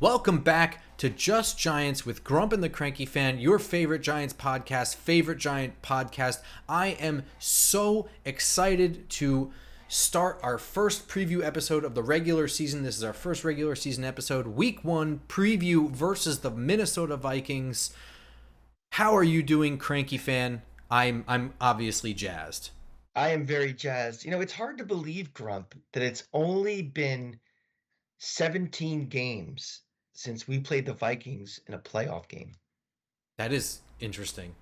Welcome back to Just Giants with Grump and the Cranky Fan, your favorite Giants podcast, favorite Giant podcast. I am so excited to start our first preview episode of the regular season. This is our first regular season episode, week 1 preview versus the Minnesota Vikings. How are you doing, Cranky Fan? I'm obviously jazzed. I am very jazzed. It's hard to believe, Grump, that it's only been 17 games since we played the Vikings in a playoff game. That is interesting.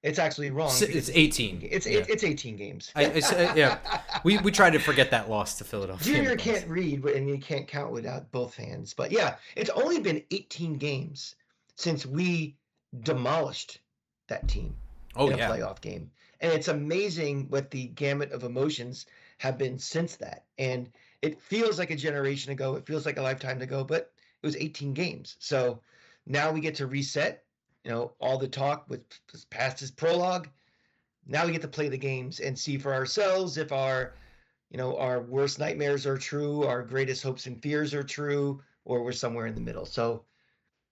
It's actually wrong. It's 18. It's Yeah. it's 18 games. Yeah, we tried to forget that loss to Philadelphia. Junior can't read and you can't count without both hands. But yeah, it's only been 18 games since we demolished that team in a playoff game. And it's amazing what the gamut of emotions have been since that. And it feels like a generation ago. It feels like a lifetime ago, but it was 18 games. So now we get to reset, all the talk with past his prologue. Now we get to play the games and see for ourselves if our worst nightmares are true, our greatest hopes and fears are true, or we're somewhere in the middle. So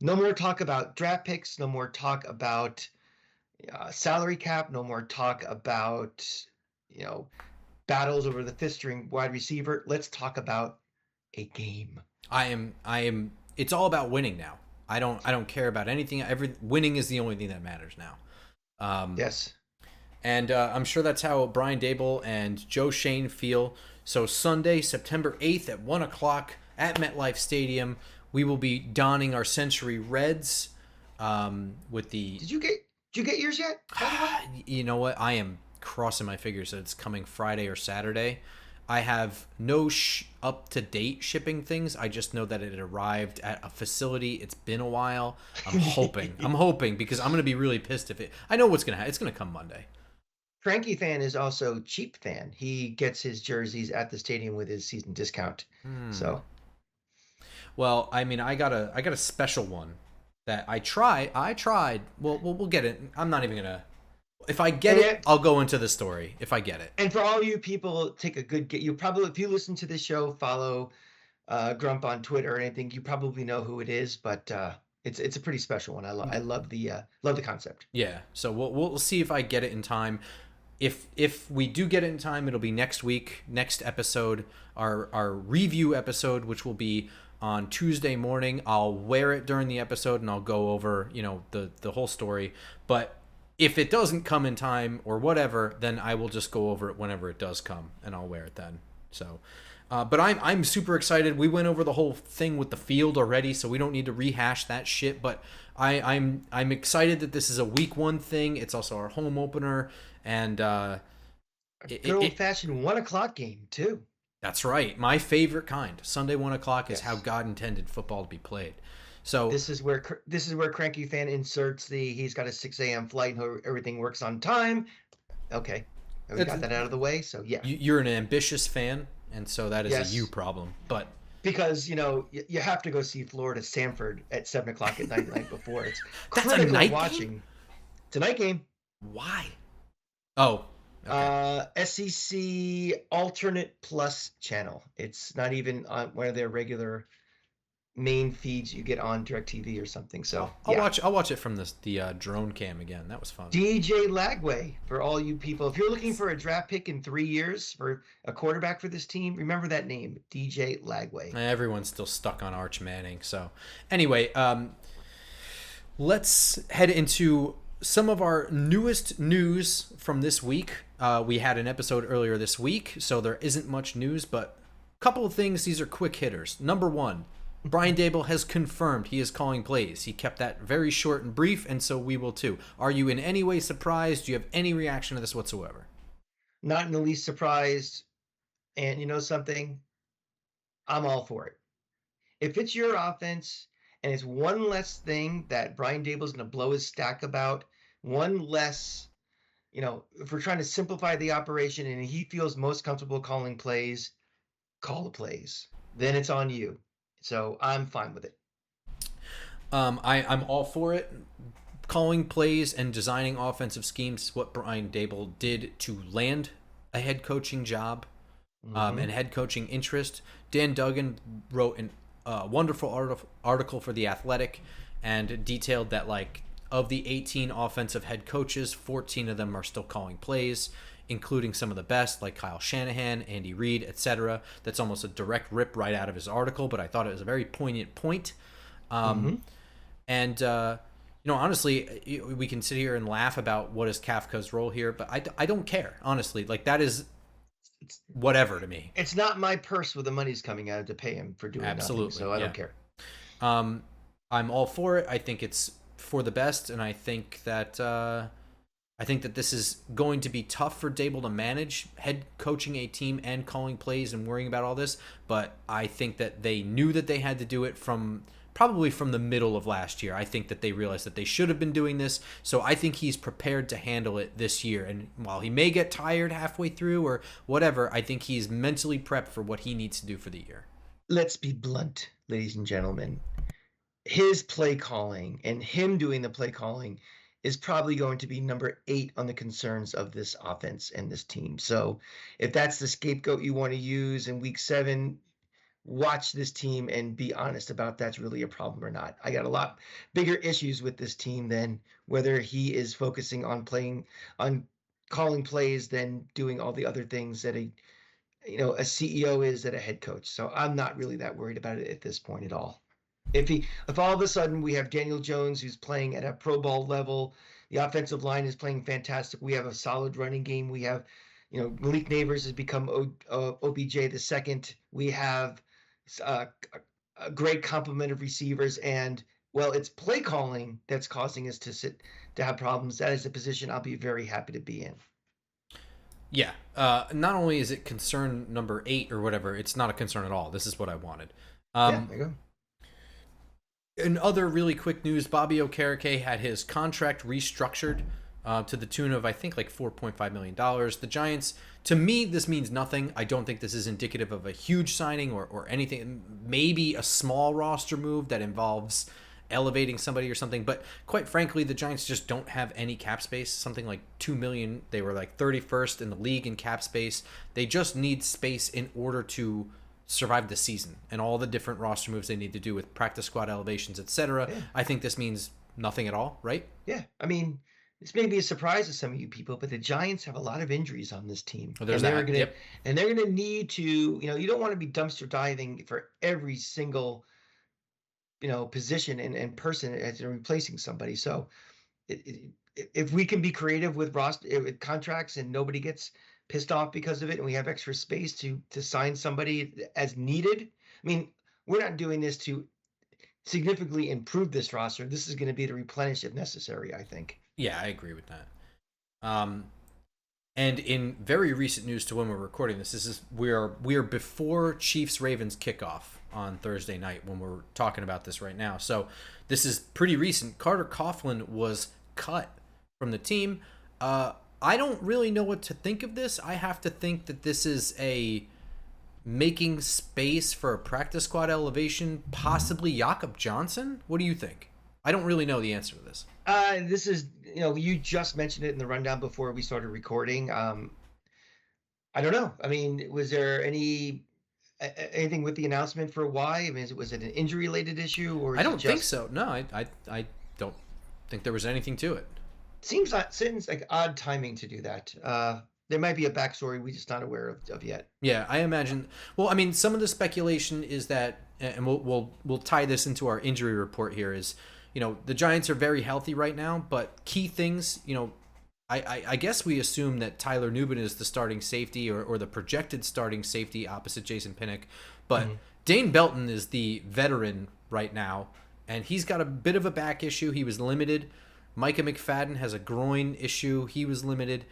no more talk about draft picks, no more talk about salary cap, no more talk about, battles over the fifth string wide receiver. Let's talk about a game. I am it's all about winning now. I don't care about anything. Winning is the only thing that matters now. Yes. And I'm sure that's how Brian Dable and Joe Shane feel. So Sunday, September 8th at 1 o'clock at MetLife Stadium, we will be donning our Century Reds with the... Did you get yours yet? You know what? I am crossing my fingers that it's coming Friday or Saturday. I have no up-to-date shipping things. I just know that it arrived at a facility. It's been a while. I'm hoping because I'm going to be really pissed if it... I know what's going to happen. It's going to come Monday. Cranky Fan is also Cheap Fan. He gets his jerseys at the stadium with his season discount. So, well, I mean, I got a special one that I tried. We'll get it. I'm not even gonna. If I get it, I'll go into the story. If I get it. And for all you people, take a good get. You probably, if you listen to this show, follow Grump on Twitter or anything, you probably know who it is. But it's a pretty special one. I love the concept. Yeah. So we'll see if I get it in time. If we do get it in time, it'll be next week, next episode, our review episode, which will be on Tuesday morning. I'll wear it during the episode and I'll go over, the whole story. But if it doesn't come in time or whatever, then I will just go over it whenever it does come and I'll wear it then. So, but I'm super excited. We went over the whole thing with the field already, so we don't need to rehash that shit. But I'm excited that this is a week 1 thing. It's also our home opener, and good old-fashioned 1 o'clock game too. That's right. My favorite kind. Sunday 1 o'clock is how God intended football to be played. So this is where Cranky Fan inserts he's got a 6 a.m. flight and everything works on time. Okay, we got that out of the way. So yeah, you're an ambitious fan, and so that is a you problem. But because you have to go see Florida Stanford at 7 o'clock at night the night before. It's that's a night watching. Game? It's a night game. Why? Oh. Okay. SEC Alternate Plus channel. It's not even on one of their regular main feeds you get on DirecTV or something. So I'll watch it from the drone cam again. That was fun. DJ Lagway for all you people. If you're looking for a draft pick in 3 years for a quarterback for this team, remember that name, DJ Lagway. Everyone's still stuck on Arch Manning. So anyway, let's head into some of our newest news from this week. We had an episode earlier this week, so there isn't much news, but a couple of things. These are quick hitters. Number 1, Brian Dable has confirmed he is calling plays. He kept that very short and brief, and so we will too. Are you in any way surprised? Do you have any reaction to this whatsoever? Not in the least surprised. And you know something? I'm all for it. If it's your offense and it's one less thing that Brian Dable's going to blow his stack about, one less, if we're trying to simplify the operation and he feels most comfortable calling plays, call the plays. Then it's on you. So I'm fine with it. I'm all for it. Calling plays and designing offensive schemes is what Brian Dable did to land a head coaching job and head coaching interest. Dan Duggan wrote an a wonderful article for The Athletic, and detailed that, like, of the 18 offensive head coaches, 14 of them are still calling plays, including some of the best, like Kyle Shanahan, Andy Reid, etc. That's almost a direct rip right out of his article, but I thought it was a very poignant point. And, honestly, we can sit here and laugh about what is Kafka's role here, but I don't care, honestly. Like, that is whatever to me. It's not my purse where the money's coming out of to pay him for doing nothing, so I don't care. I'm all for it. I think it's for the best, and I think that this is going to be tough for Dable to manage, head coaching a team and calling plays and worrying about all this. But I think that they knew that they had to do it probably from the middle of last year. I think that they realized that they should have been doing this. So I think he's prepared to handle it this year. And while he may get tired halfway through or whatever, I think he's mentally prepped for what he needs to do for the year. Let's be blunt, ladies and gentlemen. His play calling and him doing the play calling is probably going to be number 8 on the concerns of this offense and this team. So if that's the scapegoat you want to use in week 7, watch this team and be honest about that's really a problem or not. I got a lot bigger issues with this team than whether he is focusing on calling plays than doing all the other things that a CEO is that a head coach. So I'm not really that worried about it at this point at all. If all of a sudden we have Daniel Jones who's playing at a Pro Bowl level, the offensive line is playing fantastic, we have a solid running game, we have, Malik Neighbors has become OBJ the second, we have a great complement of receivers, and it's play calling that's causing us to have problems. That is a position I'll be very happy to be in. Yeah. Not only is it concern number 8 or whatever, it's not a concern at all. This is what I wanted. There you go. In other really quick news, Bobby Okereke had his contract restructured to the tune of, I think, like $4.5 million. The Giants, to me, this means nothing. I don't think this is indicative of a huge signing or anything. Maybe a small roster move that involves elevating somebody or something. But quite frankly, the Giants just don't have any cap space. Something like $2 million. They were like 31st in the league in cap space. They just need space in order to survive the season and all the different roster moves they need to do with practice squad elevations, etc. Yeah. I think this means nothing at all, right? Yeah. I mean, this may be a surprise to some of you people, but the Giants have a lot of injuries on this team. Oh, and they're going to need to, you don't want to be dumpster diving for every single, position and person as they're replacing somebody. So if we can be creative with with contracts and nobody gets pissed off because of it, and we have extra space to sign somebody as needed. I mean, we're not doing this to significantly improve this roster. This is going to be to replenish if necessary, I think. Yeah, I agree with that. And in very recent news to when we're recording this, we are before Chiefs-Ravens kickoff on Thursday night when we're talking about this right now. So this is pretty recent. Carter Coughlin was cut from the team. I don't really know what to think of this. I have to think that this is making space for a practice squad elevation, possibly Jakob Johnson. What do you think? I don't really know the answer to this. This is, you just mentioned it in the rundown before we started recording. I don't know. I mean, was there anything with the announcement for why? I mean, was it an injury-related issue? Or I don't think so. No, I don't think there was anything to it. Seems like odd timing to do that. There might be a backstory we're just not aware of yet. Yeah, I imagine. Well, I mean, some of the speculation is that, and we'll tie this into our injury report here, is, the Giants are very healthy right now, but key things, I guess we assume that Tyler Nubin is the starting safety or the projected starting safety opposite Jason Pinnock, but Dane Belton is the veteran right now, and he's got a bit of a back issue. He was limited. Micah McFadden has a groin issue. He was limited.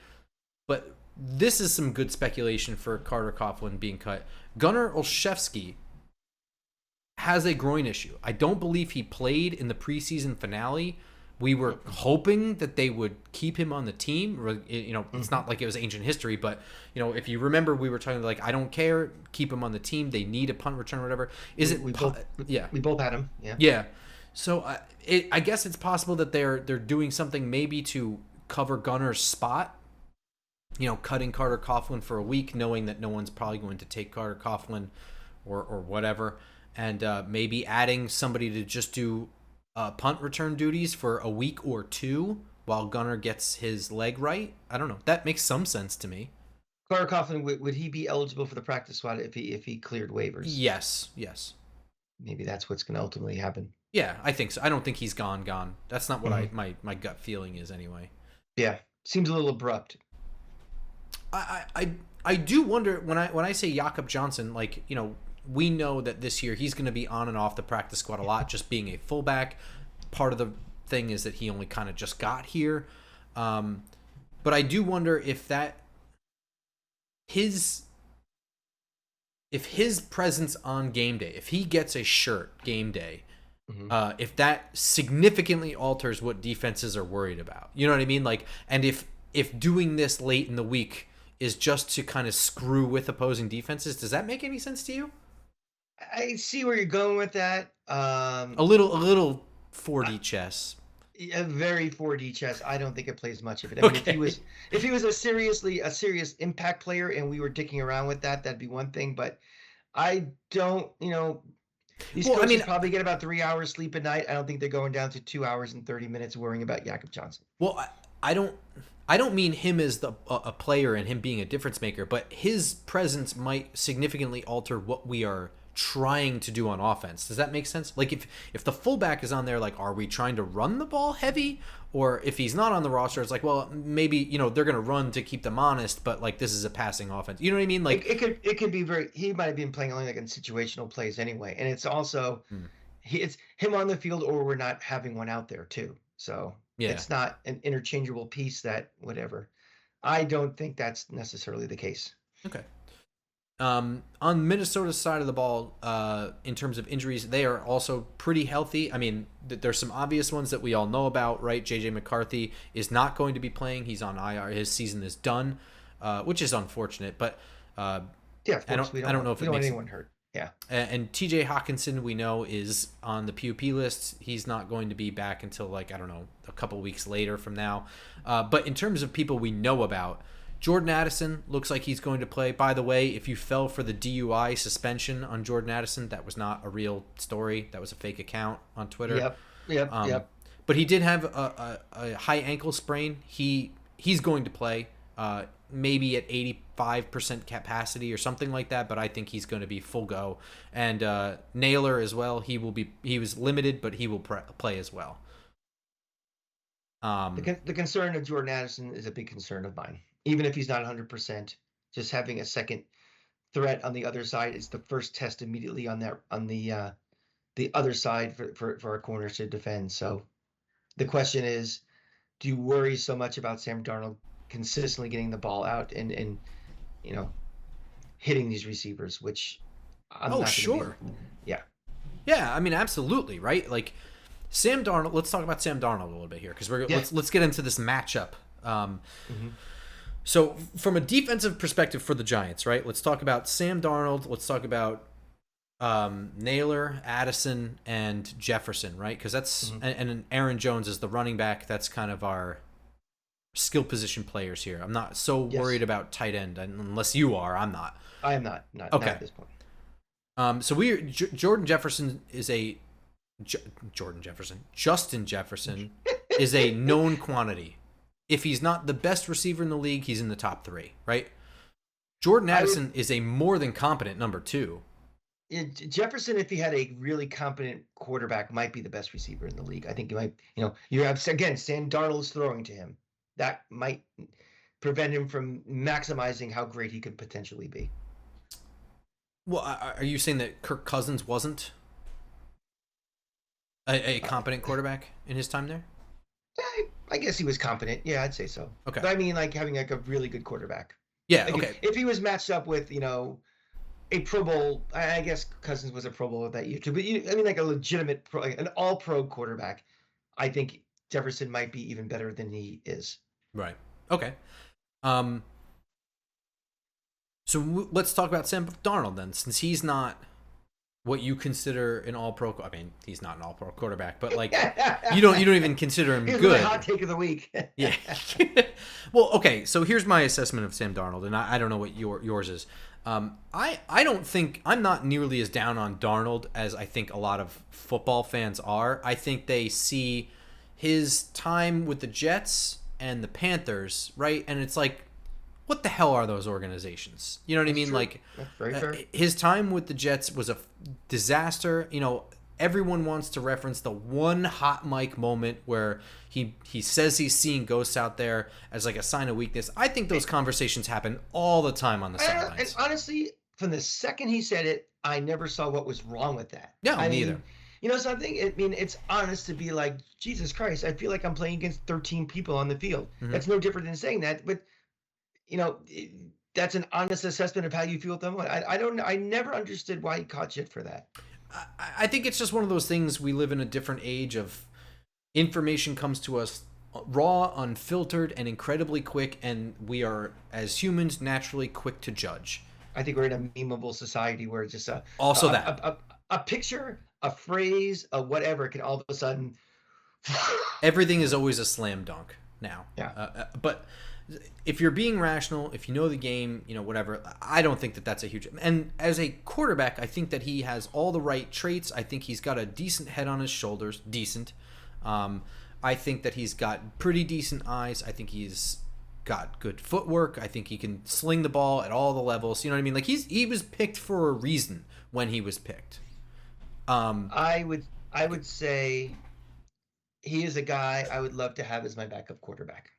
But this is some good speculation for Carter Coughlin being cut. Gunnar Olszewski has a groin issue. I don't believe he played in the preseason finale. We were hoping that they would keep him on the team. It's not like it was ancient history, but, if you remember, we were talking like, I don't care, keep him on the team. They need a punt return or whatever. We both had him. Yeah. Yeah. So I guess it's possible that they're doing something maybe to cover Gunnar's spot, cutting Carter Coughlin for a week, knowing that no one's probably going to take Carter Coughlin or whatever. and maybe adding somebody to just do punt return duties for a week or two while Gunner gets his leg right. I don't know. That makes some sense to me. Carter Coughlin, would he be eligible for the practice squad if he cleared waivers? Yes. Maybe that's what's going to ultimately happen. Yeah, I think so. I don't think he's gone. That's not what my gut feeling is anyway. Yeah, seems a little abrupt. I do wonder when I say Jakob Johnson, like, we know that this year he's going to be on and off the practice squad a lot, just being a fullback. Part of the thing is that he only kind of just got here, but I do wonder if his presence on game day, if he gets a shirt game day, if that significantly alters what defenses are worried about. You know what I mean? Like, and if doing this late in the week is just to kind of screw with opposing defenses, does that make any sense to you? I see where you're going with that. A little 4D chess. A very 4D chess. I don't think it plays much of it. I mean, if he was a serious impact player and we were dicking around with that, that'd be one thing. But I don't, these coaches probably get about 3 hours sleep a night. I don't think they're going down to 2 hours and 30 minutes worrying about Jakob Johnson. Well, I don't mean him as a player and him being a difference maker, but his presence might significantly alter what we are trying to do on offense. Does that make sense? Like, if the fullback is on there, like, are we trying to run the ball heavy? Or if he's not on the roster, it's like, well, maybe, they're going to run to keep them honest, but like, this is a passing offense. You know what I mean? Like, it could be he might have been playing only like in situational plays anyway. And it's also it's him on the field, or we're not having one out there too. So it's not an interchangeable piece that whatever. I don't think that's necessarily the case. Okay. On Minnesota's side of the ball, in terms of injuries, they are also pretty healthy. I mean, there's some obvious ones that we all know about, right? J.J. McCarthy is not going to be playing. He's on IR. His season is done, which is unfortunate. But yeah, of course, I don't know if we don't want anyone hurt. Yeah. And T.J. Hawkinson, we know, is on the PUP list. He's not going to be back until, like, I don't know, a couple weeks later from now. But in terms of people we know about, Jordan Addison looks like he's going to play. By the way, if you fell for the DUI suspension on Jordan Addison, that was not a real story. That was a fake account on Twitter. Yep. But he did have a high ankle sprain. He's going to play, maybe at 85% capacity or something like that. But I think he's going to be full go. And Naylor as well. He was limited, but he will play as well. The concern of Jordan Addison is a big concern of mine. Even if he's not 100%, just having a second threat on the other side is the first test immediately on the other side for our corners to defend. So the question is, do you worry so much about Sam Darnold consistently getting the ball out and hitting these receivers, which I'm not sure. Yeah, I mean, absolutely, right? Like, Sam Darnold. Let's talk about Sam Darnold a little bit here, because let's get into this matchup. So from a defensive perspective for the Giants, right? Let's talk about Sam Darnold. Let's talk about Naylor, Addison, and Jefferson, right? Because that's and Aaron Jones is the running back. That's kind of our skill position players here. I'm not so worried about tight end, unless you are. I'm not. I am not. Not at this point. So Justin Jefferson is a known quantity. If he's not the best receiver in the league, he's in the top 3, right? Jordan Addison is a more than competent number 2. Jefferson, if he had a really competent quarterback, might be the best receiver in the league. I think you might, you have, again, Sam Darnold is throwing to him. That might prevent him from maximizing how great he could potentially be. Well, are you saying that Kirk Cousins wasn't a competent quarterback in his time there? I guess he was competent. Yeah, I'd say so. Okay. But I mean, like, having like a really good quarterback. Yeah, like okay. If he was matched up with, a Pro Bowl, I guess Cousins was a Pro Bowl that year too, but I mean, like a legitimate an all-pro quarterback, I think Jefferson might be even better than he is. Right. Okay. So let's talk about Sam Darnold then, since he's not what you consider an all-pro. I mean, he's not an all-pro quarterback, but like you don't even consider him Here's good. my hot take of the week. Yeah. Well, okay. So here's my assessment of Sam Darnold, and I don't know what yours is. I don't think I'm not nearly as down on Darnold as I think a lot of football fans are. I think they see his time with the Jets and the Panthers, right? And it's like, what the hell are those organizations? You know what I mean? True. Like, That's very fair. His time with the Jets was a disaster. You know, everyone wants to reference the one hot mic moment where he says he's seeing ghosts out there as like a sign of weakness. I think those conversations happen all the time on the sidelines. And honestly, from the second he said it, I never saw what was wrong with that. No, me neither. You know something? I mean, it's honest to be like, Jesus Christ, I feel like I'm playing against 13 people on the field. Mm-hmm. That's no different than saying that, but you know, that's an honest assessment of how you feel with them. I never understood why he caught shit for that. I think it's just one of those things. We live in a different age of information comes to us raw, unfiltered, and incredibly quick, and we are, as humans, naturally quick to judge. I think we're in a memeable society where it's just a picture, a phrase, a whatever can all of a sudden. Everything is always a slam dunk now. Yeah. But if you're being rational, if you know the game, you know, whatever, I don't think that that's a huge... And as a quarterback, I think that he has all the right traits. I think he's got a decent head on his shoulders. Decent. I think that he's got pretty decent eyes. I think he's got good footwork. I think he can sling the ball at all the levels. You know what I mean? Like, he was picked for a reason when he was picked. I would say he is a guy I would love to have as my backup quarterback.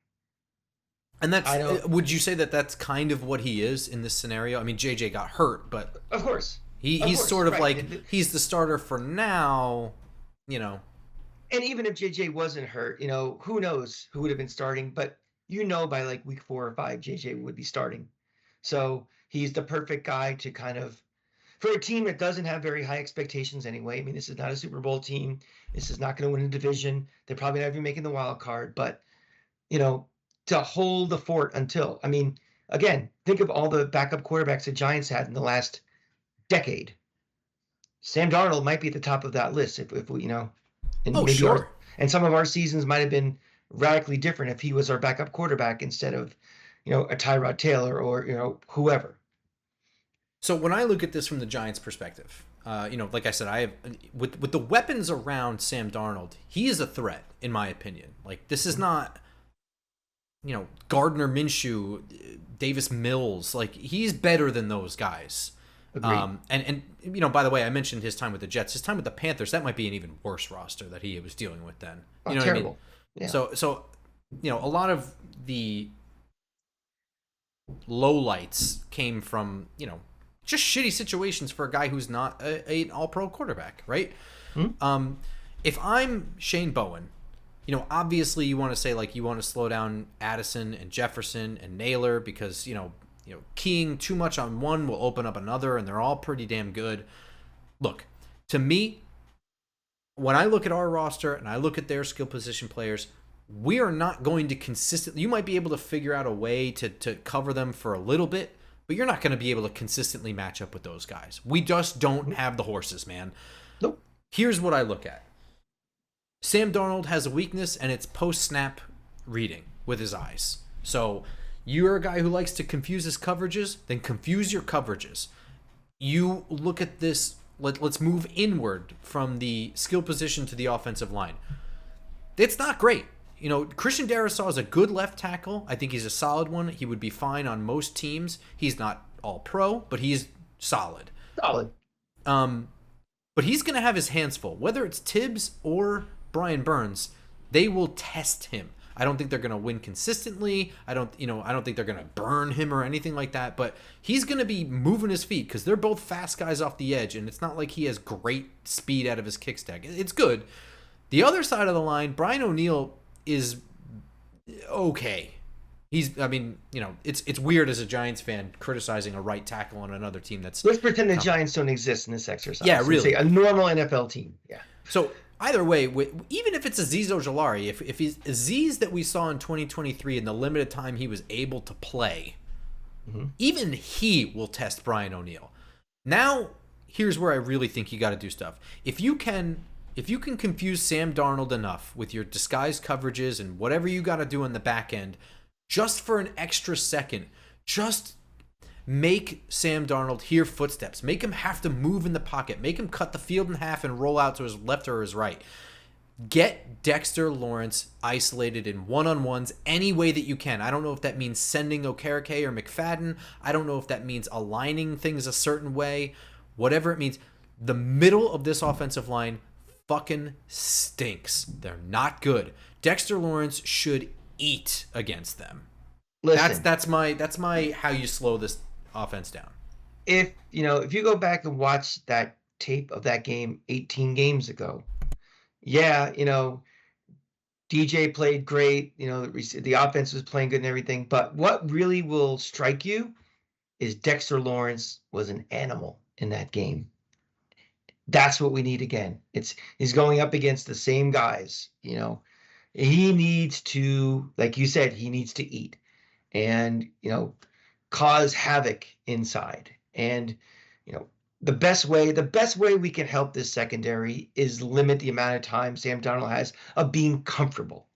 And would you say that that's kind of what he is in this scenario? I mean, JJ got hurt, but of course he's sort of right. Like he's the starter for now, you know. And even if JJ wasn't hurt, you know, who knows who would have been starting? But you know, by like week 4 or 5, JJ would be starting. So he's the perfect guy to kind of, for a team that doesn't have very high expectations anyway. I mean, this is not a Super Bowl team. This is not going to win a division. They're probably not even making the wild card, but you know, to hold the fort until, I mean, again, think of all the backup quarterbacks the Giants had in the last decade. Sam Darnold might be at the top of that list if we, you know, and maybe sure. And some of our seasons might have been radically different if he was our backup quarterback instead of, you know, a Tyrod Taylor or, you know, whoever. So when I look at this from the Giants' perspective, you know, like I said, I have with the weapons around Sam Darnold, he is a threat in my opinion. Like this is not, you know, Gardner Minshew, Davis Mills, like he's better than those guys. Agreed. And you know, by the way, I mentioned his time with the Jets. His time with the Panthers, that might be an even worse roster that he was dealing with then. You know terrible. What I mean? Yeah. So you know, a lot of the lowlights came from, you know, just shitty situations for a guy who's not an all-pro quarterback, right? Mm-hmm. If I'm Shane Bowen, you know, obviously you want to say like you want to slow down Addison and Jefferson and Naylor because, you know, keying too much on one will open up another, and they're all pretty damn good. Look, to me, when I look at our roster and I look at their skill position players, we are not going to consistently... You might be able to figure out a way to cover them for a little bit, but you're not going to be able to consistently match up with those guys. We just don't have the horses, man. Nope. Here's what I look at. Sam Darnold has a weakness, and it's post-snap reading with his eyes. So you're a guy who likes to confuse his coverages, then confuse your coverages. You look at this, let's move inward from the skill position to the offensive line. It's not great. You know, Christian Darrisaw is a good left tackle. I think he's a solid one. He would be fine on most teams. He's not all pro, but he's solid. Solid. But he's going to have his hands full. Whether it's Tibbs or Brian Burns, they will test him. I don't think they're going to win consistently. I don't think they're going to burn him or anything like that, but he's going to be moving his feet because they're both fast guys off the edge, and it's not like he has great speed out of his kick stack. It's good. The other side of the line, Brian O'Neill is okay. It's weird as a Giants fan criticizing a right tackle on another team that's... Let's pretend the Giants don't exist in this exercise. Yeah, really. Say a normal NFL team. Yeah. So either way, even if it's Azeez Ojulari, if he's Azeez that we saw in 2023 in the limited time he was able to play, even he will test Brian O'Neill. Now here's where I really think you got to do stuff. If you can confuse Sam Darnold enough with your disguised coverages and whatever you got to do on the back end, just for an extra second, just make Sam Darnold hear footsteps. Make him have to move in the pocket. Make him cut the field in half and roll out to his left or his right. Get Dexter Lawrence isolated in one-on-ones any way that you can. I don't know if that means sending Okereke or McFadden. I don't know if that means aligning things a certain way. Whatever it means, the middle of this offensive line fucking stinks. They're not good. Dexter Lawrence should eat against them. Listen, that's my how you slow this offense down. If you go back and watch that tape of that game 18 games ago, yeah, DJ played great. The offense was playing good and everything. But what really will strike you is Dexter Lawrence was an animal in that game. That's what we need again. He's going up against the same guys. He needs to, like you said, he needs to eat and cause havoc inside. And the best way we can help this secondary is limit the amount of time Sam Darnold has of being comfortable.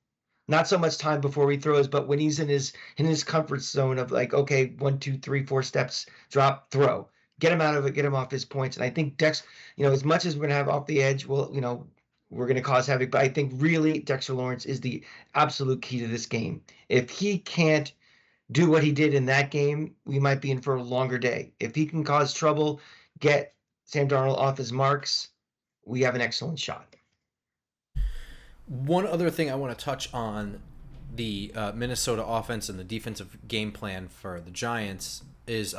Not so much time before he throws, but when he's in his comfort zone of like, okay, 1, 2, 3, 4 steps, drop, throw. Get him out of it, get him off his points. And I think Dex, as much as we're gonna have off the edge, we're gonna cause havoc, but I think really Dexter Lawrence is the absolute key to this game. If he can't do what he did in that game, we might be in for a longer day. If he can cause trouble, get Sam Darnold off his marks, we have an excellent shot. One other thing I want to touch on the Minnesota offense and the defensive game plan for the Giants is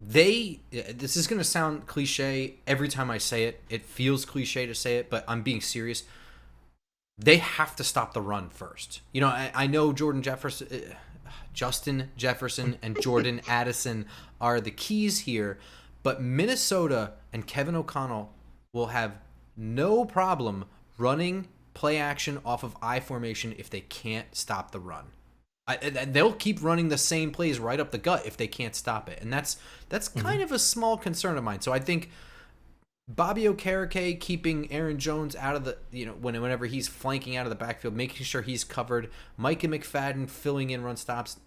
this is going to sound cliche every time I say it. It feels cliche to say it, but I'm being serious. They have to stop the run first. I know Justin Jefferson and Jordan Addison are the keys here, but Minnesota and Kevin O'Connell will have no problem running play action off of I formation if they can't stop the run. They'll keep running the same plays right up the gut if they can't stop it, and that's kind of a small concern of mine. So I think Bobby Okereke keeping Aaron Jones out of the whenever he's flanking out of the backfield, making sure he's covered. Micah McFadden filling in run stops.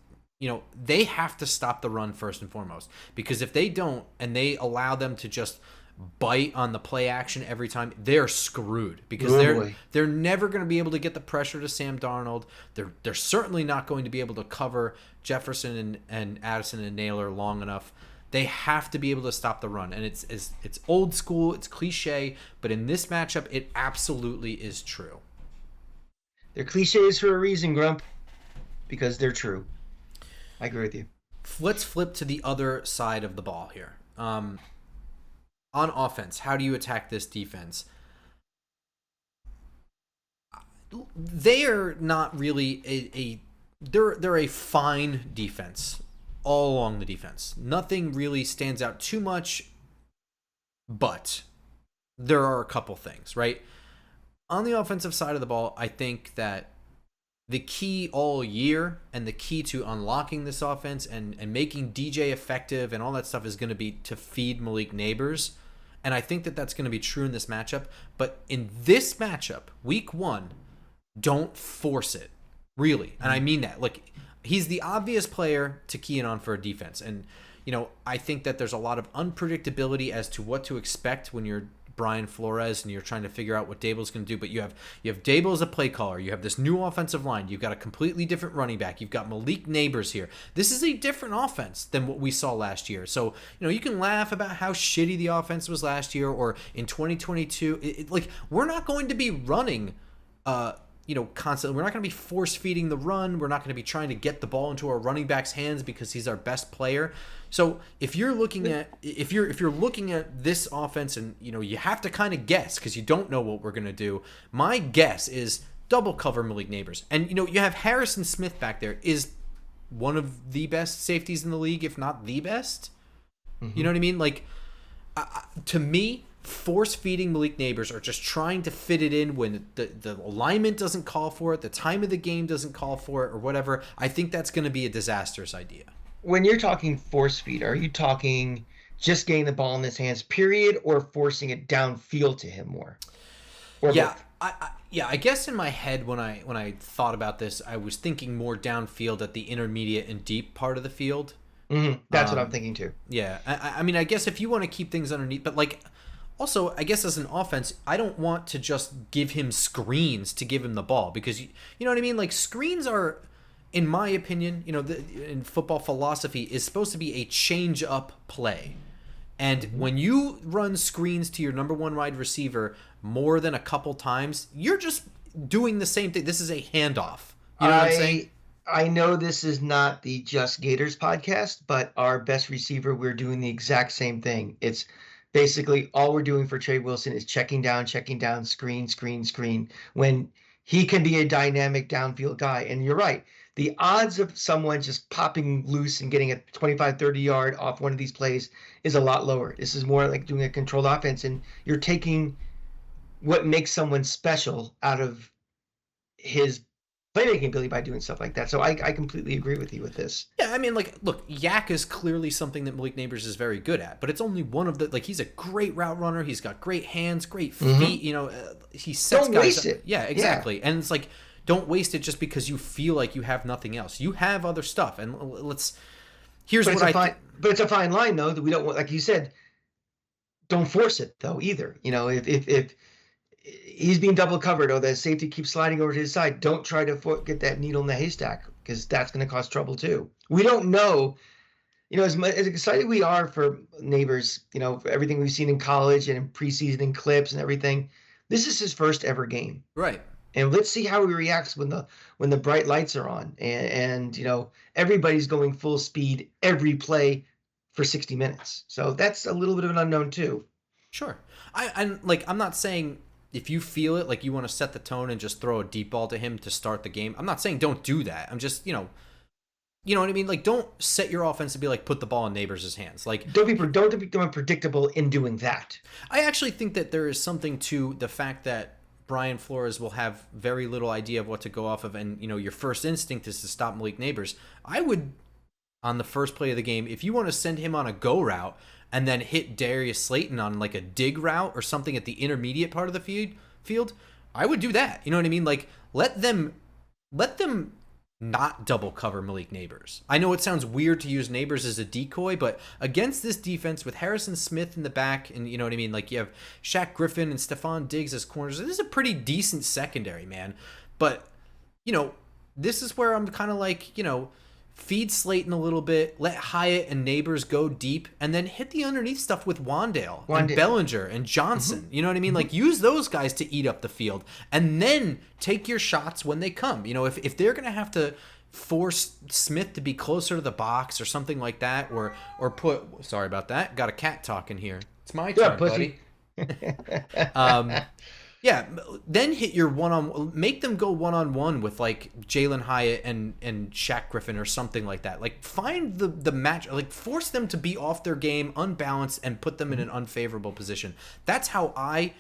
They have to stop the run first and foremost, because if they don't and they allow them to just bite on the play action every time, they're screwed, because they're never going to be able to get the pressure to Sam Darnold. They're certainly not going to be able to cover Jefferson and Addison and Naylor long enough. They have to be able to stop the run, and it's old school, it's cliche, but in this matchup, it absolutely is true. They're cliches for a reason, Grump, because they're true. I agree with you. Let's flip to the other side of the ball here. On offense, how do you attack this defense? They are not really they're a fine defense all along the defense. Nothing really stands out too much, but there are a couple things, right? On the offensive side of the ball, I think that the key all year and the key to unlocking this offense and making DJ effective and all that stuff is going to be to feed Malik Neighbors. And I think that that's going to be true in this matchup. But in this matchup, week 1, don't force it, really. And I mean that. Like, he's the obvious player to key in on for a defense. And, I think that there's a lot of unpredictability as to what to expect when you're Brian Flores and you're trying to figure out what Dable's going to do. But you have Dable as a play caller. You have this new offensive line. You've got a completely different running back. You've got Malik Neighbors here. This is a different offense than what we saw last year. So, you can laugh about how shitty the offense was last year or in 2022. We're not going to be running constantly. We're not going to be force feeding the run. We're not going to be trying to get the ball into our running back's hands because he's our best player. So if you're looking at this offense and you have to kind of guess because you don't know what we're going to do. My guess is double cover Malik Neighbors, and you have Harrison Smith back there, is one of the best safeties in the league, if not the best. Mm-hmm. You know what I mean? To me, force feeding Malik Neighbors or just trying to fit it in when the alignment doesn't call for it, the time of the game doesn't call for it, or whatever, I think that's going to be a disastrous idea. When you're talking force feed, are you talking just getting the ball in his hands, period, or forcing it downfield to him more, or Yeah, both? I guess in my head when I thought about this, I was thinking more downfield at the intermediate and deep part of the field. That's what I'm thinking too. Yeah, I mean, I guess if you want to keep things underneath, but like, also, I guess as an offense, I don't want to just give him screens to give him the ball because you know what I mean. Like screens are, in my opinion, in football philosophy, is supposed to be a change up play. And when you run screens to your number one wide receiver more than a couple times, you're just doing the same thing. This is a handoff. You know what I'm saying? I know this is not the Just Gators podcast, but our best receiver, we're doing the exact same thing. It's basically all we're doing for Trey Wilson is checking down, screen, screen, screen, when he can be a dynamic downfield guy. And you're right. The odds of someone just popping loose and getting a 25, 30 yard off one of these plays is a lot lower. This is more like doing a controlled offense, and you're taking what makes someone special out of his playmaking ability by doing stuff like that. So I completely agree with you with this. Yeah, I mean, like, look, Yak is clearly something that Malik Neighbors is very good at, but it's only one of the, like, he's a great route runner. He's got great hands, great feet. He sets Don't guys waste up. it. Yeah, exactly. Yeah. And it's like, don't waste it just because you feel like you have nothing else. You have other stuff, and here's but what but it's a fine line though that we don't want, like you said, don't force it though either. If he's being double covered or the safety keeps sliding over to his side, don't try to get that needle in the haystack, because that's going to cause trouble too. We don't know, as excited we are for Neighbors, for everything we've seen in college and in preseason and clips and everything. This is his first ever game. Right. And let's see how he reacts when the bright lights are on and everybody's going full speed every play for 60 minutes. So that's a little bit of an unknown too. Sure. I'm not saying if you feel it, like you want to set the tone and just throw a deep ball to him to start the game. I'm not saying don't do that. I'm just, you know what I mean? Like, don't set your offense to be like, put the ball in Neighbors' hands. Like, don't become predictable in doing that. I actually think that there is something to the fact that Brian Flores will have very little idea of what to go off of, and your first instinct is to stop Malik Neighbors. I would, on the first play of the game, if you want to send him on a go route and then hit Darius Slayton on like a dig route or something at the intermediate part of the field, I would do that. You know what I mean? Like, let them not double cover Malik Neighbors. I know it sounds weird to use Neighbors as a decoy, but against this defense with Harrison Smith in the back, and you know what I mean, like you have Shaq Griffin and Stephon Diggs as corners, this is a pretty decent secondary, man. But this is where I'm kind of like, feed Slayton a little bit, let Hyatt and Neighbors go deep, and then hit the underneath stuff with Wandale and Bellinger and Johnson. Mm-hmm. You know what I mean? Mm-hmm. Like, use those guys to eat up the field, and then take your shots when they come. If they're going to have to force Smith to be closer to the box or something like that, or put, sorry about that, got a cat talking here. It's my turn, buddy. Yeah, then hit your make them go one-on-one with like Jalen Hyatt and Shaq Griffin or something like that. Like, find the match, like force them to be off their game, unbalanced, and put them in an unfavorable position. That's how I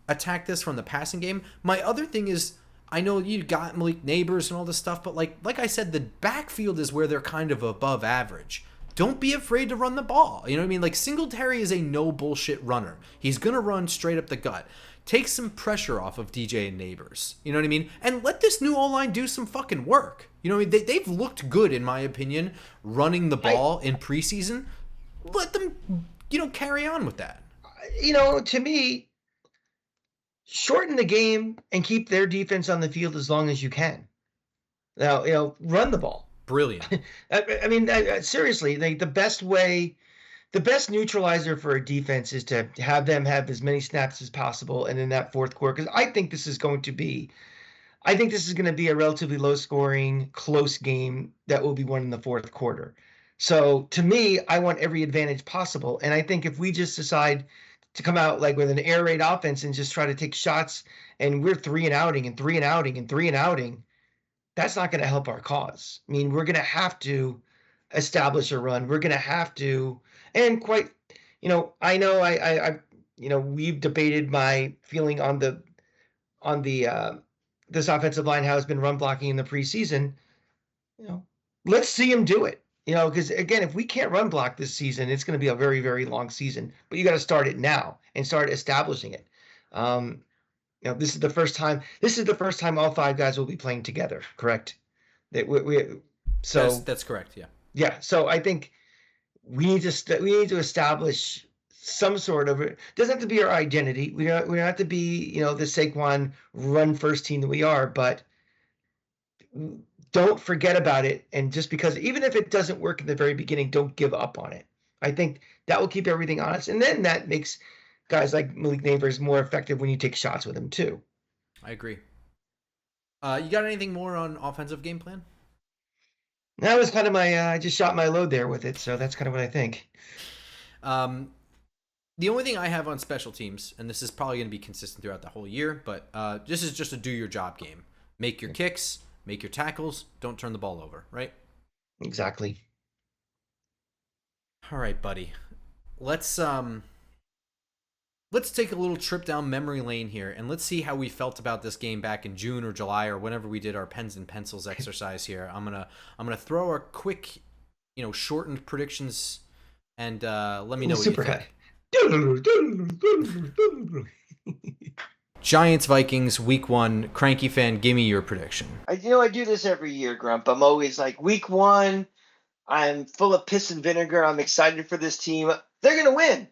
attack this from the passing game. My other thing is, I know you got Malik Neighbors and all this stuff, but like I said, the backfield is where they're kind of above average. Don't be afraid to run the ball. You know what I mean? Like, Singletary is a no bullshit runner. He's gonna run straight up the gut. Take some pressure off of DJ and Neighbors. You know what I mean? And let this new O-line do some fucking work. You know what I mean? They've looked good, in my opinion, running the ball in preseason. Let them, carry on with that. To me, shorten the game and keep their defense on the field as long as you can. Now, run the ball. Brilliant. I mean, seriously, the best neutralizer for a defense is to have them have as many snaps as possible, and in that fourth quarter, because I think this is going to be a relatively low-scoring, close game that will be won in the fourth quarter. So, to me, I want every advantage possible, and I think if we just decide to come out like with an air raid offense and just try to take shots, and we're 3 and outing and 3 and outing and 3 and outing, that's not going to help our cause. I mean, we're going to have to establish a run. We're going to have to. And quite, I know we've debated my feeling on this offensive line, how it's been run blocking in the preseason. Let's see him do it. because again, if we can't run block this season, it's going to be a very, very long season. But you got to start it now and start establishing it. This is the first time. This is the first time all 5 guys will be playing together. Correct? So that's correct. Yeah. Yeah. So I think we need to establish some sort of it. Doesn't have to be our identity. We don't have to be the Saquon run first team that we are, but don't forget about it. And just because, even if it doesn't work in the very beginning, don't give up on it. I think that will keep everything honest. And then that makes guys like Malik Neighbors more effective when you take shots with him too. I agree. You got anything more on offensive game plan? That was kind of I just shot my load there with it. So that's kind of what I think. The only thing I have on special teams, and this is probably going to be consistent throughout the whole year, but this is just a do your job game. Make your kicks, make your tackles, don't turn the ball over, right? Exactly. All right, buddy. Let's take a little trip down memory lane here, and let's see how we felt about this game back in June or July or whenever we did our pens and pencils exercise here. I'm gonna throw our quick, shortened predictions, and let me know what you think. Giants Vikings week 1. Cranky Fan, give me your prediction. I do this every year, Grump. I'm always like, week 1, I'm full of piss and vinegar. I'm excited for this team. They're gonna win.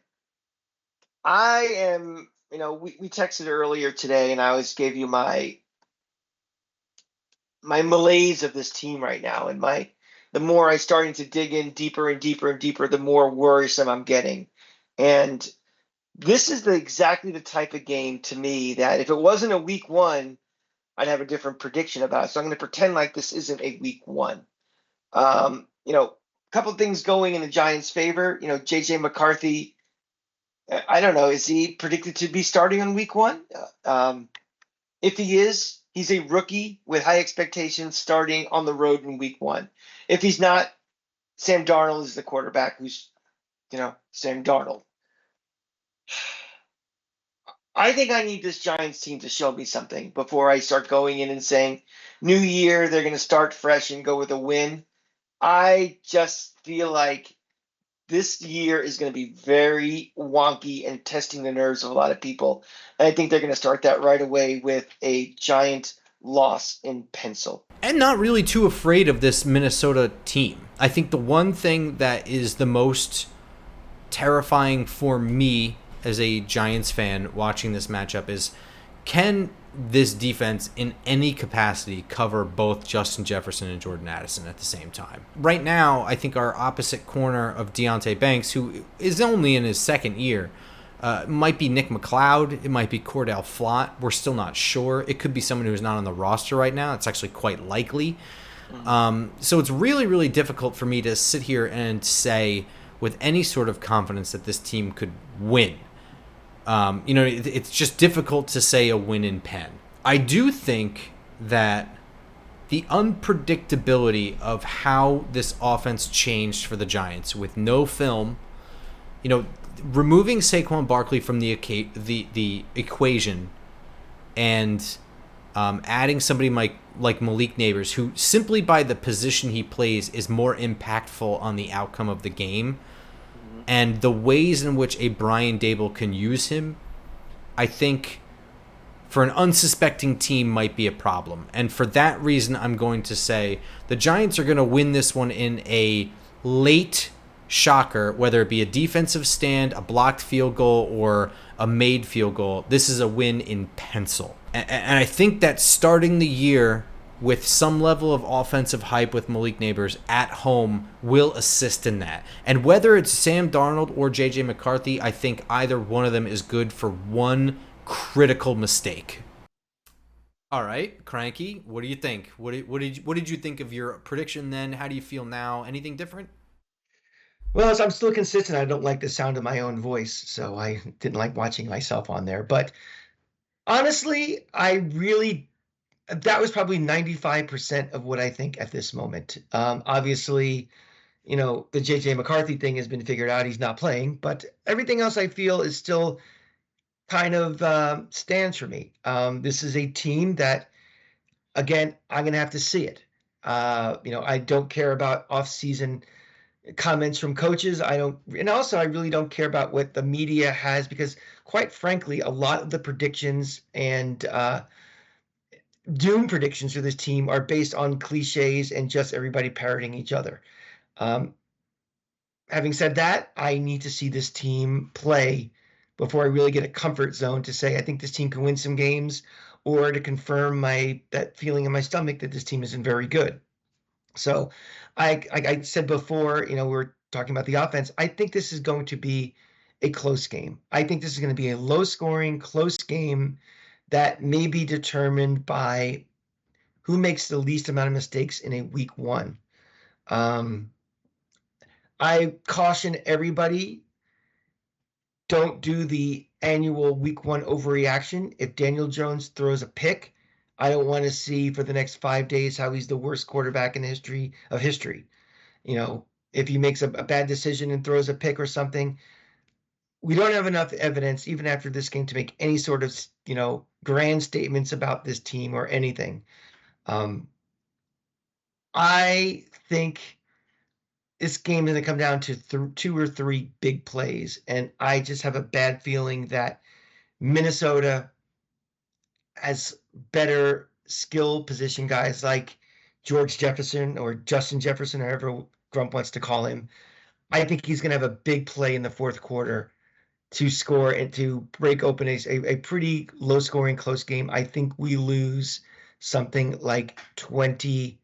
I am, we texted earlier today, and I always gave you my malaise of this team right now, and the more I'm starting to dig in deeper and deeper and deeper, the more worrisome I'm getting. And this is exactly the type of game to me that if it wasn't a week 1, I'd have a different prediction about it. So I'm going to pretend like this isn't a week 1. A couple of things going in the Giants' favor. JJ McCarthy, I don't know, is he predicted to be starting on week 1? If he is, he's a rookie with high expectations starting on the road in week 1. If he's not, Sam Darnold is the quarterback who's, Sam Darnold. I think I need this Giants team to show me something before I start going in and saying, new year, they're going to start fresh and go with a win. I just feel like this year is going to be very wonky and testing the nerves of a lot of people. And I think they're going to start that right away with a Giant loss in pencil. And not really too afraid of this Minnesota team. I think the one thing that is the most terrifying for me as a Giants fan watching this matchup is, can this defense in any capacity cover both Justin Jefferson and Jordan Addison at the same time? Right now, I think our opposite corner of Deonte Banks, who is only in his second year, might be Nick McLeod. It might be Cordell Flott. We're still not sure. It could be someone who's not on the roster right now. It's actually quite likely. So it's really, really difficult for me to sit here and say with any sort of confidence that this team could win. It's just difficult to say a win in pen. I do think that the unpredictability of how this offense changed for the Giants with no film, removing Saquon Barkley from the equation and adding somebody like Malik Neighbors, who simply by the position he plays is more impactful on the outcome of the game, and the ways in which a Brian Daboll can use him, I think for an unsuspecting team might be a problem. And for that reason, I'm going to say the Giants are going to win this one in a late shocker, whether it be a defensive stand, a blocked field goal, or a made field goal. This is a win in pencil. And I think that starting the year with some level of offensive hype with Malik Neighbors at home will assist in that. And whether it's Sam Darnold or JJ McCarthy, I think either one of them is good for one critical mistake. All right, Cranky, what do you think? What did you think of your prediction then? How do you feel now? Anything different? Well, as I'm still consistent, I don't like the sound of my own voice, so I didn't like watching myself on there. But honestly, that was probably 95% of what I think at this moment. Obviously, the JJ McCarthy thing has been figured out. He's not playing, but everything else I feel is still kind of stands for me. This is a team that, again, I'm going to have to see it. I don't care about off-season comments from coaches. And also I really don't care about what the media has, because quite frankly, a lot of the predictions and doom predictions for this team are based on cliches and just everybody parroting each other. Having said that, I need to see this team play before I really get a comfort zone to say I think this team can win some games, or to confirm that feeling in my stomach that this team isn't very good. So I said before, we were talking about the offense. I think this is going to be a close game. I think this is going to be a low-scoring, close game that may be determined by who makes the least amount of mistakes in a week one. I caution everybody, don't do the annual week one overreaction. If Daniel Jones throws a pick, I don't want to see for the next 5 days how he's the worst quarterback in the history of history. If he makes a bad decision and throws a pick or something, we don't have enough evidence, even after this game, to make any sort of, grand statements about this team or anything. I think this game is going to come down to 2 or 3 big plays, and I just have a bad feeling that Minnesota has better skill position guys like George Jefferson, or Justin Jefferson, however Grump wants to call him. I think he's going to have a big play in the fourth quarter to score and to break open a pretty low-scoring, close game. I think we lose something like 20-10.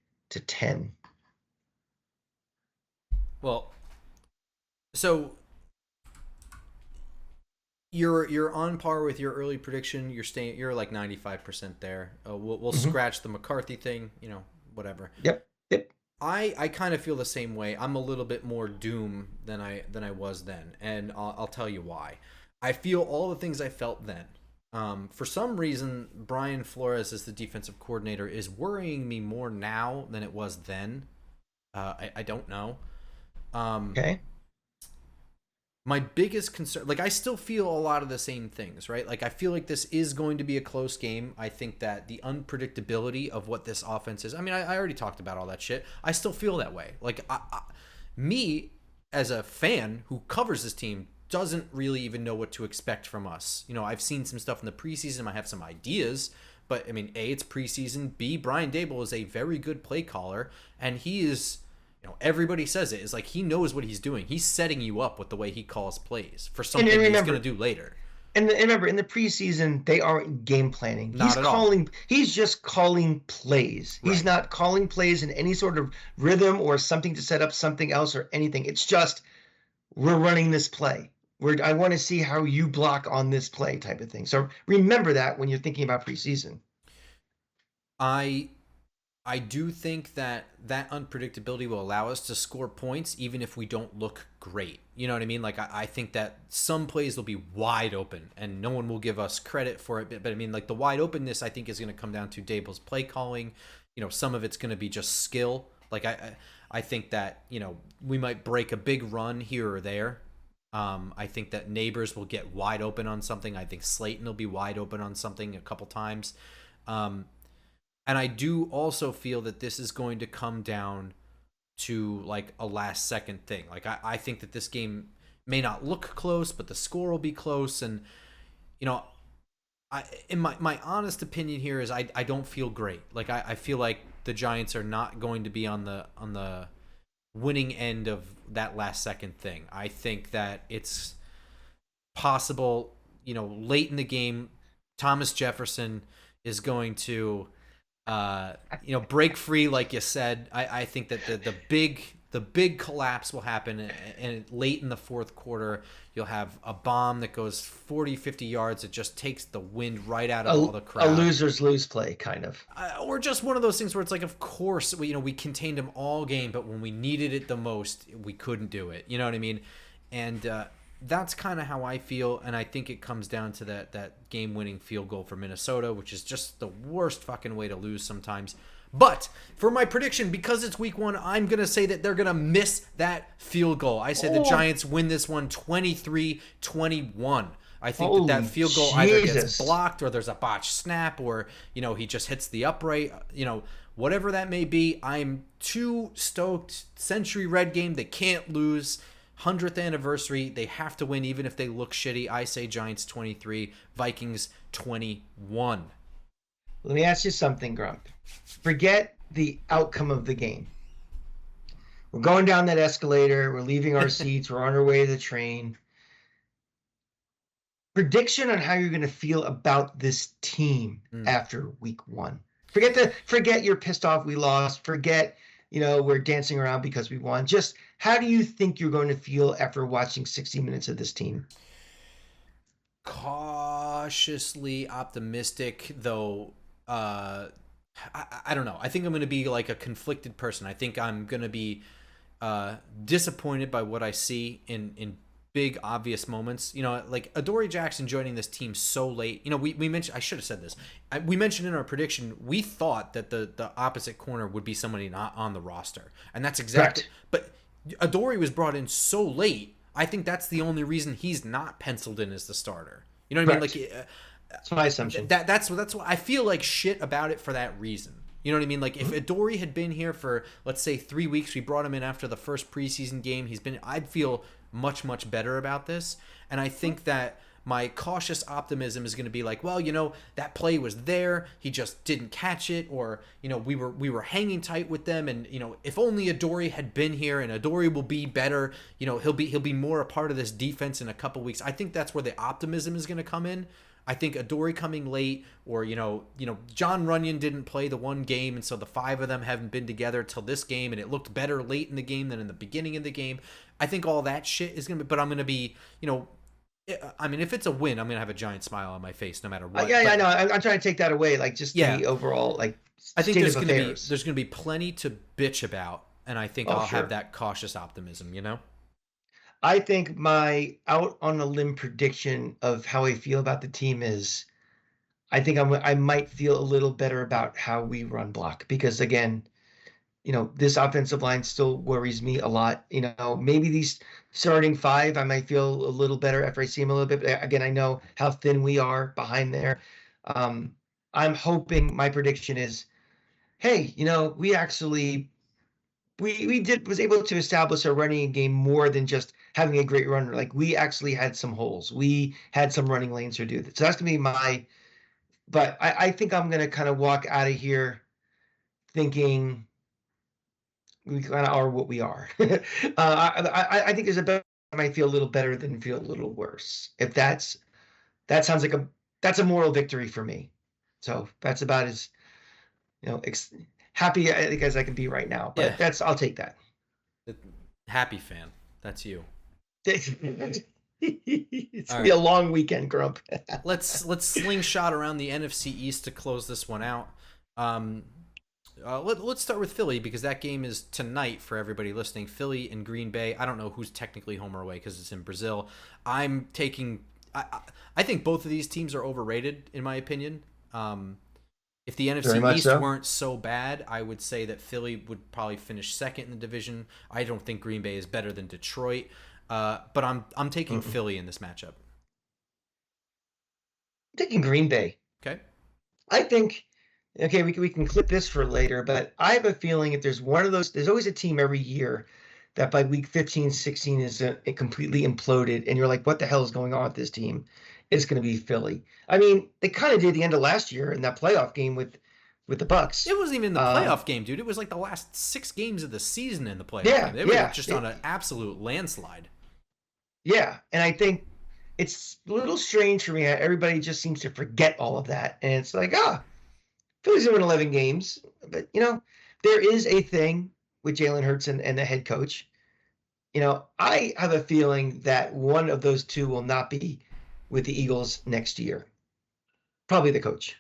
Well, so you're on par with your early prediction. You're like 95% there. We'll scratch the McCarthy thing, whatever. Yep. I kind of feel the same way. I'm a little bit more doom than I was then, and I'll tell you why. I feel all the things I felt then. For some reason, Brian Flores as the defensive coordinator is worrying me more now than it was then. I don't know. Okay. My biggest concern, I still feel a lot of the same things, right? I feel like this is going to be a close game. I think that the unpredictability of what this offense is, I already talked about all that shit. I still feel that way. Me, as a fan who covers this team, doesn't really even know what to expect from us. I've seen some stuff in the preseason. I have some ideas, but A, it's preseason. B, Brian Daboll is a very good play caller, and he is... everybody says it. Is he knows what he's doing. He's setting you up with the way he calls plays for something he's going to do later. And remember, in the preseason, they aren't game planning. He's just calling plays. Right. He's not calling plays in any sort of rhythm or something to set up something else or anything. It's just, we're running this play. I want to see how you block on this play type of thing. So remember that when you're thinking about preseason. I do think that unpredictability will allow us to score points even if we don't look great. You know what I mean? I think that some plays will be wide open and no one will give us credit for it. But the wide openness, I think, is going to come down to Daboll's play calling. Some of it's going to be just skill. I think that, we might break a big run here or there. I think that Neighbors will get wide open on something. I think Slayton will be wide open on something a couple times. And I do also feel that this is going to come down to a last second thing. I think that this game may not look close, but the score will be close. And, in my honest opinion here is I don't feel great. I feel like the Giants are not going to be on the winning end of that last second thing. I think that it's possible, late in the game, Thomas Jefferson is going to break free, like you said. I think that the big collapse will happen, and late in the fourth quarter, you'll have a bomb that goes 40, 50 yards. It just takes the wind right out of all the crowd. A losers lose play, kind of. Or just one of those things where it's of course, we contained them all game, but when we needed it the most, we couldn't do it. You know what I mean? And that's kind of how I feel, and I think it comes down to that game-winning field goal for Minnesota, which is just the worst fucking way to lose sometimes. But for my prediction, because it's week one, I'm going to say that they're going to miss that field goal. I said the Giants win this one 23-21. I think that Holy field goal either gets Jesus. blocked or there's a botched snap or, he just hits the upright, whatever that may be. I'm too stoked. Century Red game, they can't lose. 100th anniversary, they have to win even if they look shitty. I say Giants 23, Vikings 21. Let me ask you something, Grump. Forget the outcome of the game. We're going down that escalator. We're leaving our seats. We're on our way to the train. Prediction on how you're going to feel about this team after week 1. Forget you're pissed off we lost. Forget, we're dancing around because we won. Just how do you think you're going to feel after watching 60 minutes of this team? Cautiously optimistic, though. I don't know. I think I'm going to be like a conflicted person. I think I'm going to be disappointed by what I see in big obvious moments. Like Adoree Jackson joining this team so late. We mentioned, I should have said this. We mentioned in our prediction, we thought that the opposite corner would be somebody not on the roster. And that's exactly. Correct. But Adoree was brought in so late. I think that's the only reason he's not penciled in as the starter. You know what I mean? Like that's my assumption. That's what I feel like shit about it for that reason. You know what I mean? Like if Adoree had been here for, let's say, 3 weeks, we brought him in after the first preseason game. I'd feel much better about this. And I think that my cautious optimism is going to be like, well, that play was there. He just didn't catch it. Or, we were hanging tight with them. And, if only Adoree had been here and Adoree will be better, he'll be more a part of this defense in a couple weeks. I think that's where the optimism is going to come in. I think Adoree coming late, or John Runyon didn't play the one game, and so the 5 of them haven't been together till this game, and it looked better late in the game than in the beginning of the game. I think all that shit is gonna be, but I'm gonna be, I mean, if it's a win, I'm gonna have a giant smile on my face no matter what. I know. I'm trying to take that away, like just the overall I think there's gonna be plenty to bitch about, and I think I'll have that cautious optimism. I think my out on a limb prediction of how I feel about the team is, I think I might feel a little better about how we run block because again, this offensive line still worries me a lot. Maybe these starting 5, I might feel a little better after I see them a little bit. But again, I know how thin we are behind there. I'm hoping my prediction is, hey, we actually was able to establish a running game more than just having a great runner. Like we actually had some holes. We had some running lanes to do that. So that's gonna be but I think I'm gonna kind of walk out of here thinking we kind of are what we are. I think there's a better. I might feel a little better than feel a little worse. If that sounds like that's a moral victory for me. So that's about as happy I think as I can be right now. But I'll take that. Happy fan. That's you. It's gonna be a long weekend, Grump. Let's slingshot around the NFC East to close this one out. Let's start with Philly because that game is tonight for everybody listening. Philly and Green Bay. I don't know who's technically home or away because it's in Brazil. I'm taking. I think both of these teams are overrated in my opinion. If the NFC East weren't so bad, I would say that Philly would probably finish second in the division. I don't think Green Bay is better than Detroit, but I'm taking Philly in this matchup. I'm taking Green Bay. Okay. I think. Okay, we can clip this for later, but I have a feeling if there's one of those, there's always a team every year that by week 15, 16 is it completely imploded, and you're like, what the hell is going on with this team? It's going to be Philly. I mean, they kind of did the end of last year in that playoff game with the Bucks. It wasn't even the playoff game, dude. It was like the last 6 games of the season in the playoff game. They were just on an absolute landslide. Yeah, and I think it's a little strange for me. Everybody just seems to forget all of that, and it's like, Philly's won 11 games, but there is a thing with Jalen Hurts and the head coach. I have a feeling that one of those two will not be with the Eagles next year. Probably the coach.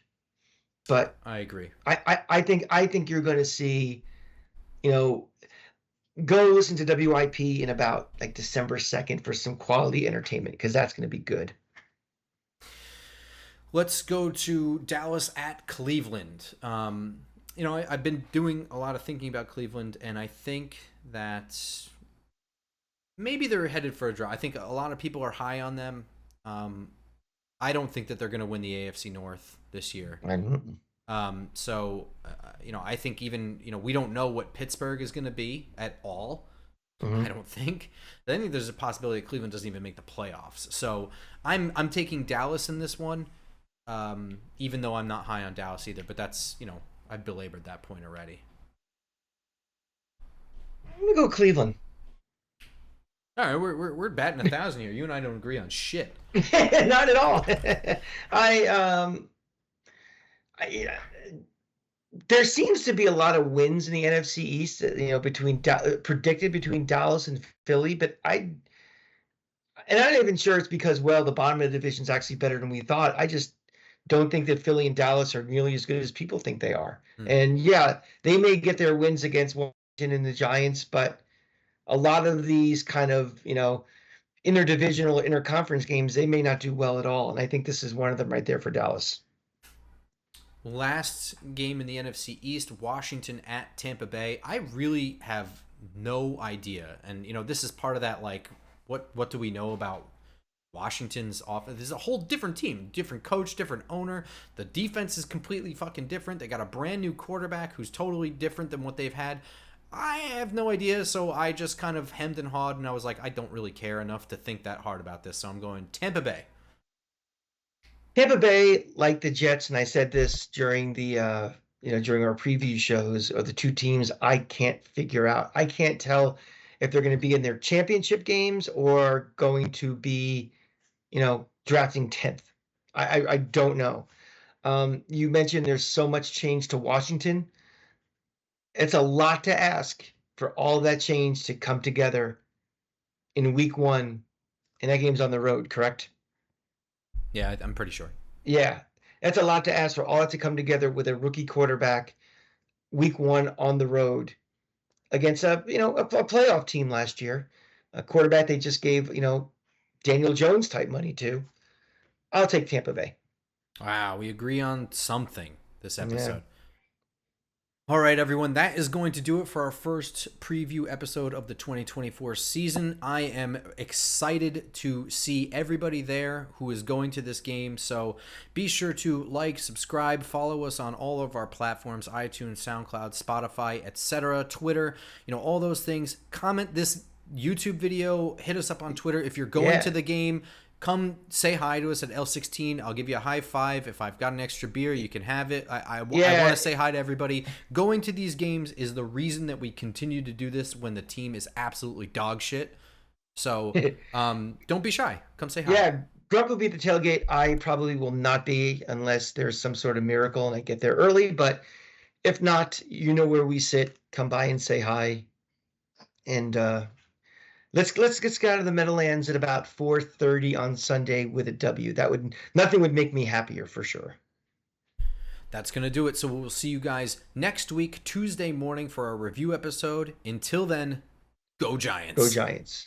But I agree. I think you're going to see, go listen to WIP in about like December 2nd for some quality entertainment because that's going to be good. Let's go to Dallas at Cleveland. I've been doing a lot of thinking about Cleveland, and I think that maybe they're headed for a draw. I think a lot of people are high on them. I don't think that they're going to win the AFC North this year. So, I think even, we don't know what Pittsburgh is going to be at all. I don't think. I think there's a possibility that Cleveland doesn't even make the playoffs. So I'm taking Dallas in this one, even though I'm not high on Dallas either. But that's, I've belabored that point already. I'm going to go Cleveland. All right, we're batting 1,000 here. You and I don't agree on shit. Not at all. There seems to be a lot of wins in the NFC East, predicted between Dallas and Philly, but I'm not even sure it's because, the bottom of the division is actually better than we thought. I just don't think that Philly and Dallas are nearly as good as people think they are. And they may get their wins against Washington and the Giants, but a lot of these kind of, interdivisional, interconference games, they may not do well at all. And I think this is one of them right there for Dallas. Last game in the NFC East, Washington at Tampa Bay. I really have no idea. And, this is part of that, like, what do we know about Washington's offense? This is a whole different team, different coach, different owner. The defense is completely fucking different. They got a brand new quarterback who's totally different than what they've had. I have no idea, so I just kind of hemmed and hawed, and I was like, I don't really care enough to think that hard about this, so I'm going Tampa Bay. Tampa Bay, like the Jets, and I said this during the during our preview shows, are the two teams I can't figure out. I can't tell if they're going to be in their championship games or going to be, drafting 10th. I don't know. You mentioned there's so much change to Washington. It's a lot to ask for all that change to come together in week 1, and that game's on the road, correct? Yeah, I'm pretty sure. Yeah, that's a lot to ask for all that to come together with a rookie quarterback week 1 on the road against a playoff team last year, a quarterback they just gave, Daniel Jones type money to. I'll take Tampa Bay. Wow, we agree on something this episode. Yeah. All right, everyone, that is going to do it for our first preview episode of the 2024 season. I am excited to see everybody there who is going to this game, so be sure to like, subscribe, follow us on all of our platforms, iTunes, SoundCloud, Spotify, etc., Twitter, all those things. Comment this YouTube video, hit us up on Twitter if you're going to the game. Come say hi to us at L16. I'll give you a high five. If I've got an extra beer, you can have it. I want to say hi to everybody. Going to these games is the reason that we continue to do this when the team is absolutely dog shit. So don't be shy. Come say hi. Yeah, Grump will be at the tailgate. I probably will not be unless there's some sort of miracle and I get there early. But if not, where we sit. Come by and say hi. And Let's get out of the Meadowlands at about 4:30 on Sunday with a W. Nothing would make me happier for sure. That's going to do it. So we'll see you guys next week, Tuesday morning, for our review episode. Until then, go Giants. Go Giants.